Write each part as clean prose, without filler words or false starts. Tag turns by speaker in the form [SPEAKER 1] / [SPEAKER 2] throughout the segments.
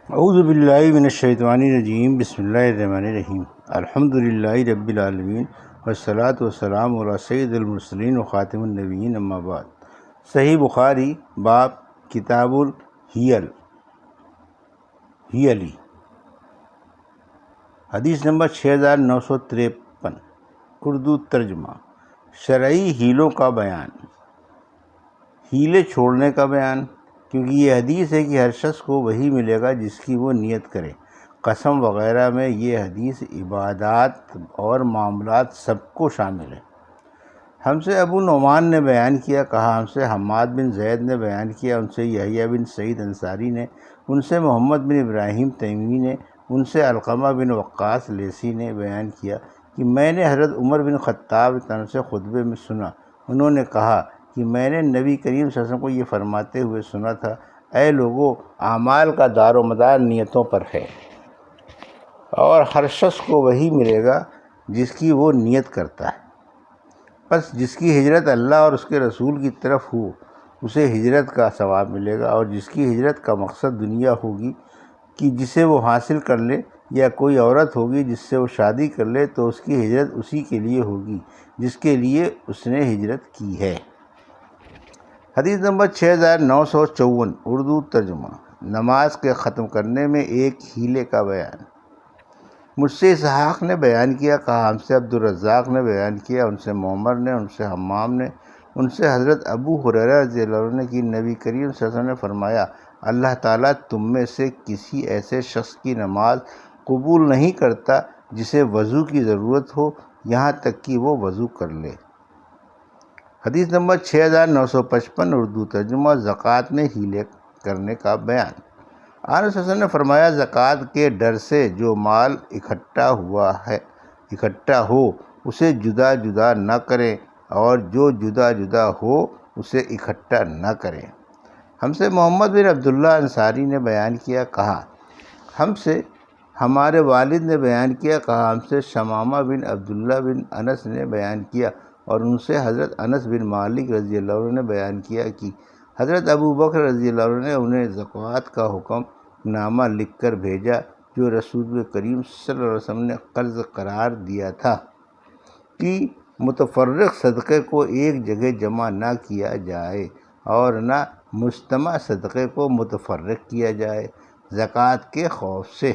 [SPEAKER 1] اعوذ باللہ من الشیطان الرجیم، بسم اللہ الرحمن الرحیم۔ الحمد للہ رب العالمین والصلاة والسلام علی سید المرسلین و خاتم النبیین، اما بعد۔ صحیح بخاری باب کتاب الحیلی، حدیث نمبر 6953، اردو ترجمہ۔ شرعی ہیلوں کا بیان، ہیلے چھوڑنے کا بیان، کیونکہ یہ حدیث ہے کہ ہر شخص کو وہی ملے گا جس کی وہ نیت کرے۔ قسم وغیرہ میں یہ حدیث عبادات اور معاملات سب کو شامل ہے۔ ہم سے ابو نعمان نے بیان کیا، کہا ہم سے حماد بن زید نے بیان کیا، ان سے یحییٰ بن سعید انصاری نے، ان سے محمد بن ابراہیم تیمی نے، ان سے علقمہ بن وقاص لیثی نے بیان کیا کہ میں نے حضرت عمر بن خطاب رضی اللہ عنہ سے خطبے میں سنا، انہوں نے کہا کہ میں نے نبی کریم صلی اللہ علیہ وسلم کو یہ فرماتے ہوئے سنا تھا، اے لوگو، اعمال کا دار و مدار نیتوں پر ہے، اور ہر شخص کو وہی ملے گا جس کی وہ نیت کرتا ہے۔ پس جس کی ہجرت اللہ اور اس کے رسول کی طرف ہو اسے ہجرت کا ثواب ملے گا، اور جس کی ہجرت کا مقصد دنیا ہوگی کہ جسے وہ حاصل کر لے، یا کوئی عورت ہوگی جس سے وہ شادی کر لے، تو اس کی ہجرت اسی کے لیے ہوگی جس کے لیے اس نے ہجرت کی ہے۔ حدیث نمبر 6954، اردو ترجمہ۔ نماز کے ختم کرنے میں ایک ہیلے کا بیان۔ مجھ سے اسحاق نے بیان کیا، کہا ہم سے عبدالرزاق نے بیان کیا، ان سے معمر نے، ان سے حمام نے، ان سے حضرت ابو ہریرہ رضی اللہ عنہ نے کہ نبی کریم صلی اللہ علیہ وسلم نے فرمایا، اللہ تعالیٰ تم میں سے کسی ایسے شخص کی نماز قبول نہیں کرتا جسے وضو کی ضرورت ہو، یہاں تک کہ وہ وضو کر لے۔ حدیث نمبر 6955، اردو ترجمہ۔ زکوٰۃ میں ہیلے کرنے کا بیان۔ آن صلی اللہ علیہ وسلم نے فرمایا، زکوٰۃ کے ڈر سے جو مال اکٹھا ہو اسے جدا جدا نہ کریں، اور جو جدا جدا ہو اسے اکٹھا نہ کریں۔ ہم سے محمد بن عبداللہ انصاری نے بیان کیا، کہا ہم سے ہمارے والد نے بیان کیا، کہا ہم سے شمامہ بن عبداللہ بن انس نے بیان کیا، اور ان سے حضرت انس بن مالک رضی اللہ عنہ نے بیان کیا کہ حضرت ابو بکر رضی اللہ عنہ نے انہیں زکوٰۃ کا حکم نامہ لکھ کر بھیجا جو رسول کریم صلی اللہ علیہ وسلم نے قرض قرار دیا تھا کہ متفرق صدقے کو ایک جگہ جمع نہ کیا جائے اور نہ مجتمع صدقے کو متفرق کیا جائے، زکوٰۃ کے خوف سے۔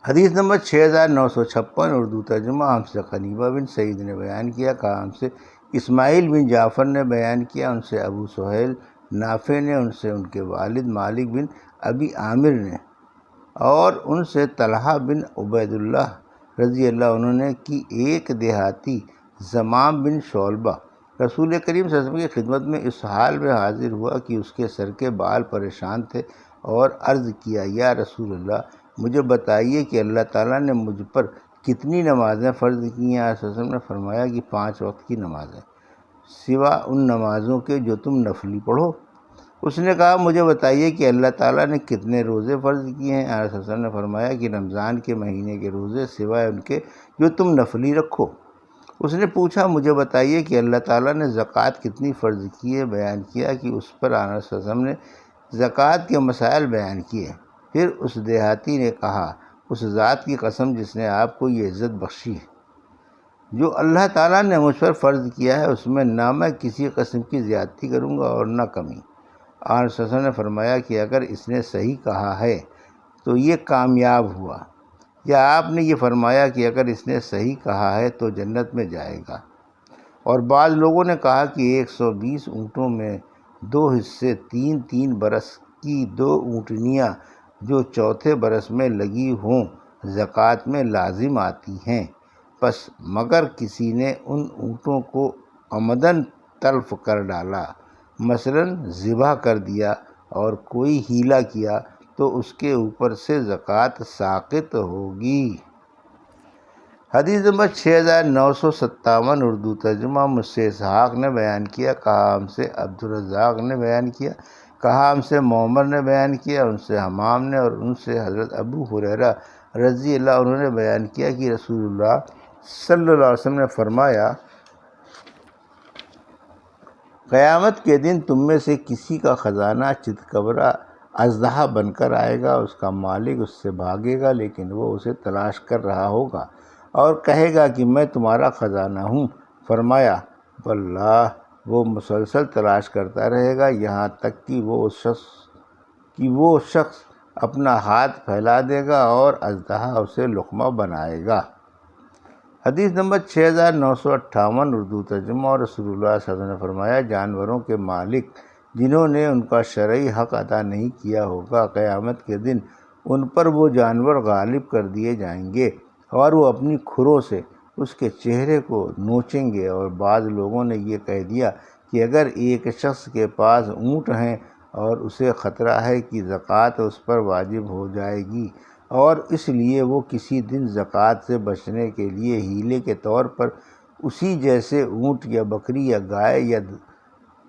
[SPEAKER 1] حدیث نمبر 6956، اردو ترجمہ۔ ہم سے قنیبہ بن سعید نے بیان کیا، کہا ہم سے اسماعیل بن جعفر نے بیان کیا، ان سے ابو سہیل نافع نے، ان سے ان کے والد مالک بن ابی عامر نے، اور ان سے طلحہ بن عبید اللہ رضی اللہ عنہ نے کہ ایک دیہاتی زمام بن شعبہ رسول کریم صلی اللہ علیہ وسلم کی خدمت میں اس حال میں حاضر ہوا کہ اس کے سر کے بال پریشان تھے، اور عرض کیا، یا رسول اللہ، مجھے بتائیے کہ اللہ تعالیٰ نے مجھ پر کتنی نمازیں فرض کی ہیں؟ آپ صلی اللہ علیہ وسلم نے فرمایا کہ 5 وقت کی نمازیں، سوا ان نمازوں کے جو تم نفلی پڑھو۔ اس نے کہا، مجھے بتائیے کہ اللہ تعالیٰ نے کتنے روزے فرض کیے ہیں؟ آپ صلی اللہ علیہ وسلم نے فرمایا کہ رمضان کے مہینے کے روزے سوائے ان کے جو تم نفلی رکھو۔ اس نے پوچھا، مجھے بتائیے کہ اللہ تعالیٰ نے زکوٰۃ کتنی فرض کی ہے؟ بیان کیا کہ اس پر آپ صلی اللہ علیہ وسلم نے زکوٰۃ کے مسائل بیان کیے۔ پھر اس دیہاتی نے کہا، اس ذات کی قسم جس نے آپ کو یہ عزت بخشی ہے، جو اللہ تعالیٰ نے مجھ پر فرض کیا ہے، اس میں نہ میں کسی قسم کی زیادتی کروں گا اور نہ کمی۔ آپ صلی اللہ علیہ وسلم نے فرمایا کہ اگر اس نے صحیح کہا ہے تو یہ کامیاب ہوا، یا آپ نے یہ فرمایا کہ اگر اس نے صحیح کہا ہے تو جنت میں جائے گا۔ اور بعض لوگوں نے کہا کہ 120 اونٹوں میں 2 حصے 3 برس کی 2 اونٹنیاں جو چوتھے برس میں لگی ہوں زکوٰۃ میں لازم آتی ہیں، پس مگر کسی نے ان اونٹوں کو عمدن تلف کر ڈالا، مثلاً ذبح کر دیا اور کوئی ہیلا کیا، تو اس کے اوپر سے زکوٰۃ ساقط ہوگی۔ حدیث نمبر 6957، اردو ترجمہ۔ مجھ سے اسحاق نے بیان کیا، کہا ہم سے عبدالرزاق نے بیان کیا، کہا ہم سے معمر نے بیان کیا، ان سے حمام نے، اور ان سے حضرت ابو ہریرہ رضی اللہ عنہ نے بیان کیا کہ رسول اللہ صلی اللہ علیہ وسلم نے فرمایا، قیامت کے دن تم میں سے کسی کا خزانہ چتکبرا اژدہا بن کر آئے گا، اس کا مالک اس سے بھاگے گا لیکن وہ اسے تلاش کر رہا ہوگا اور کہے گا کہ میں تمہارا خزانہ ہوں۔ فرمایا واللہ، وہ مسلسل تلاش کرتا رہے گا یہاں تک کہ وہ شخص اپنا ہاتھ پھیلا دے گا اور اژدہا اسے لقمہ بنائے گا۔ حدیث نمبر 6958 اردو ترجمہ۔ اور رسول اللہ صلی اللہ علیہ وسلم نے فرمایا، جانوروں کے مالک جنہوں نے ان کا شرعی حق ادا نہیں کیا ہوگا، قیامت کے دن ان پر وہ جانور غالب کر دیے جائیں گے اور وہ اپنی کھروں سے اس کے چہرے کو نوچیں گے۔ اور بعض لوگوں نے یہ کہہ دیا کہ اگر ایک شخص کے پاس اونٹ ہیں اور اسے خطرہ ہے کہ زکوٰۃ اس پر واجب ہو جائے گی اور اس لیے وہ کسی دن زکوٰۃ سے بچنے کے لیے ہیلے کے طور پر اسی جیسے اونٹ یا بکری یا گائے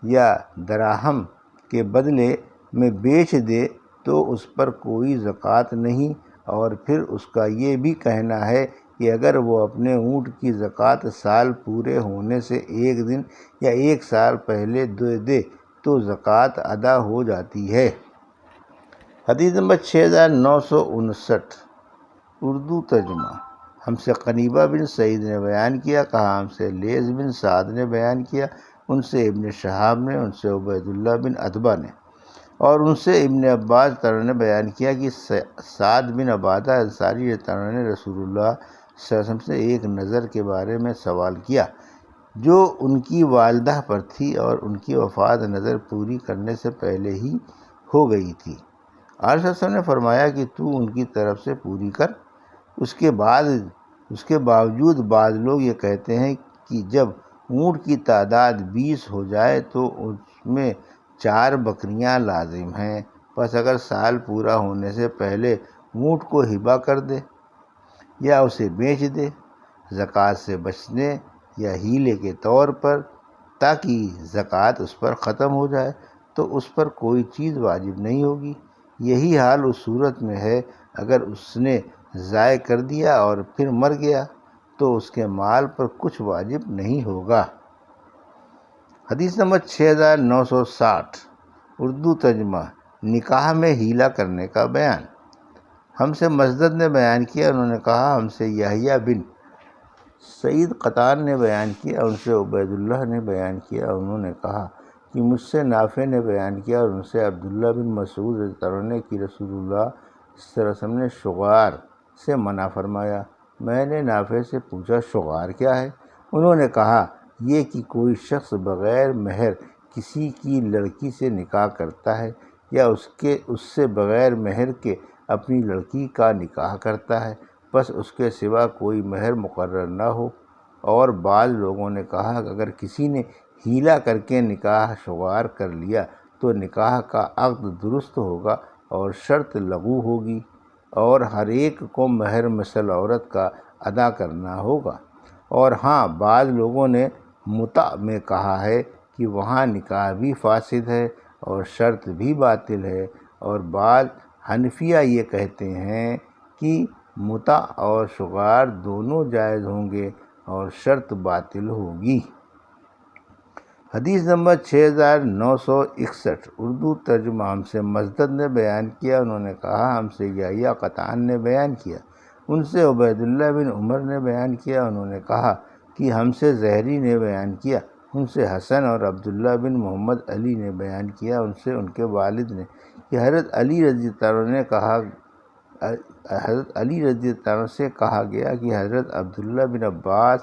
[SPEAKER 1] یا دراہم کے بدلے میں بیچ دے تو اس پر کوئی زکوٰۃ نہیں۔ اور پھر اس کا یہ بھی کہنا ہے کہ اگر وہ اپنے اونٹ کی زکوٰۃ سال پورے ہونے سے ایک دن یا ایک سال پہلے دے تو زکوٰۃ ادا ہو جاتی ہے۔ حدیث نمبر 6959 اردو ترجمہ۔ ہم سے قنیبہ بن سعید نے بیان کیا، کہا ہم سے لیث بن سعد نے بیان کیا، ان سے ابن شہاب نے، ان سے عبید اللہ بن عتبہ نے اور ان سے ابن عباس نے بیان کیا کہ سعد بن عبادہ انصاری نے رسول اللہ صلی اللہ علیہ وسلم سے ایک نظر کے بارے میں سوال کیا جو ان کی والدہ پر تھی اور ان کی وفات نظر پوری کرنے سے پہلے ہی ہو گئی تھی۔ آپ صلی اللہ علیہ وسلم نے فرمایا کہ تو ان کی طرف سے پوری کر۔ اس کے باوجود بعض لوگ یہ کہتے ہیں کہ جب اونٹ کی تعداد 20 ہو جائے تو اس میں 4 بکریاں لازم ہیں، پس اگر سال پورا ہونے سے پہلے اونٹ کو ہبہ کر دے یا اسے بیچ دے زکوٰۃ سے بچنے یا ہیلے کے طور پر تاکہ زکوٰۃ اس پر ختم ہو جائے تو اس پر کوئی چیز واجب نہیں ہوگی۔ یہی حال اس صورت میں ہے اگر اس نے ضائع کر دیا اور پھر مر گیا تو اس کے مال پر کچھ واجب نہیں ہوگا۔ حدیث نمبر 6960 اردو ترجمہ۔ نکاح میں ہیلا کرنے کا بیان۔ ہم سے مسدد نے بیان کیا، انہوں نے کہا ہم سے یحییٰ بن سعید قطان نے بیان کیا، ان سے عبید اللہ نے بیان کیا، انہوں نے کہا کہ مجھ سے نافع نے بیان کیا اور ان سے عبداللہ بن مسعود رضی اللہ عنہ نے کہ رسول اللہ صلی اللہ علیہ وسلم نے شغار سے منع فرمایا۔ میں نے نافع سے پوچھا شغار کیا ہے؟ انہوں نے کہا یہ کہ کوئی شخص بغیر مہر کسی کی لڑکی سے نکاح کرتا ہے یا اس سے بغیر مہر کے اپنی لڑکی کا نکاح کرتا ہے، بس اس کے سوا کوئی مہر مقرر نہ ہو۔ اور بعض لوگوں نے کہا کہ اگر کسی نے ہیلا کر کے نکاح شغار کر لیا تو نکاح کا عقد درست ہوگا اور شرط لغو ہوگی اور ہر ایک کو مہر مثل عورت کا ادا کرنا ہوگا۔ اور ہاں، بعض لوگوں نے متع میں کہا ہے کہ وہاں نکاح بھی فاسد ہے اور شرط بھی باطل ہے، اور بعض حنفیہ یہ کہتے ہیں کہ متع اور شغار دونوں جائز ہوں گے اور شرط باطل ہوگی۔ حدیث نمبر 6961 اردو ترجمہ۔ ہم سے مسدد نے بیان کیا، انہوں نے کہا ہم سے یحییٰ قطان نے بیان کیا، ان سے عبید اللہ بن عمر نے بیان کیا، انہوں نے کہا کہ ہم سے زہری نے بیان کیا، ان سے حسن اور عبداللہ بن محمد علی نے بیان کیا، ان سے ان کے والد نے کہ حضرت علی رضی اللہ عنہ سے کہا گیا کہ حضرت عبداللہ بن عباس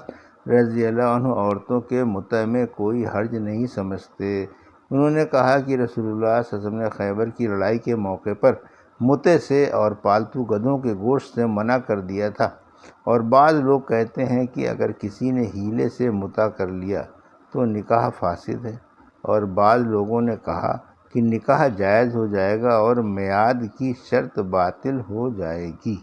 [SPEAKER 1] رضی اللہ عنہ عورتوں کے متع میں کوئی حرج نہیں سمجھتے۔ انہوں نے کہا کہ رسول اللہ صلی اللہ علیہ وسلم نے خیبر کی لڑائی کے موقع پر متع سے اور پالتو گدھوں کے گوشت سے منع کر دیا تھا۔ اور بعض لوگ کہتے ہیں کہ اگر کسی نے ہیلے سے متع کر لیا تو نکاح فاسد ہے، اور بعض لوگوں نے کہا کہ نکاح جائز ہو جائے گا اور میعاد کی شرط باطل ہو جائے گی۔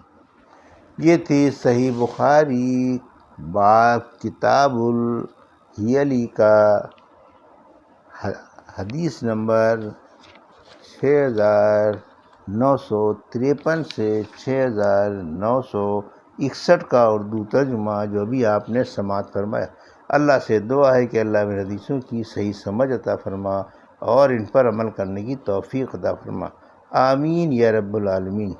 [SPEAKER 1] یہ تھی صحیح بخاری باب کتاب الحیل کا حدیث نمبر 6953 سے 6961 کا اردو ترجمہ جو بھی آپ نے سماعت فرمایا۔ اللہ سے دعا ہے کہ اللہ میرے حدیثوں کی صحیح سمجھ عطا فرما اور ان پر عمل کرنے کی توفیق عطا فرما۔ آمین یا رب العالمین۔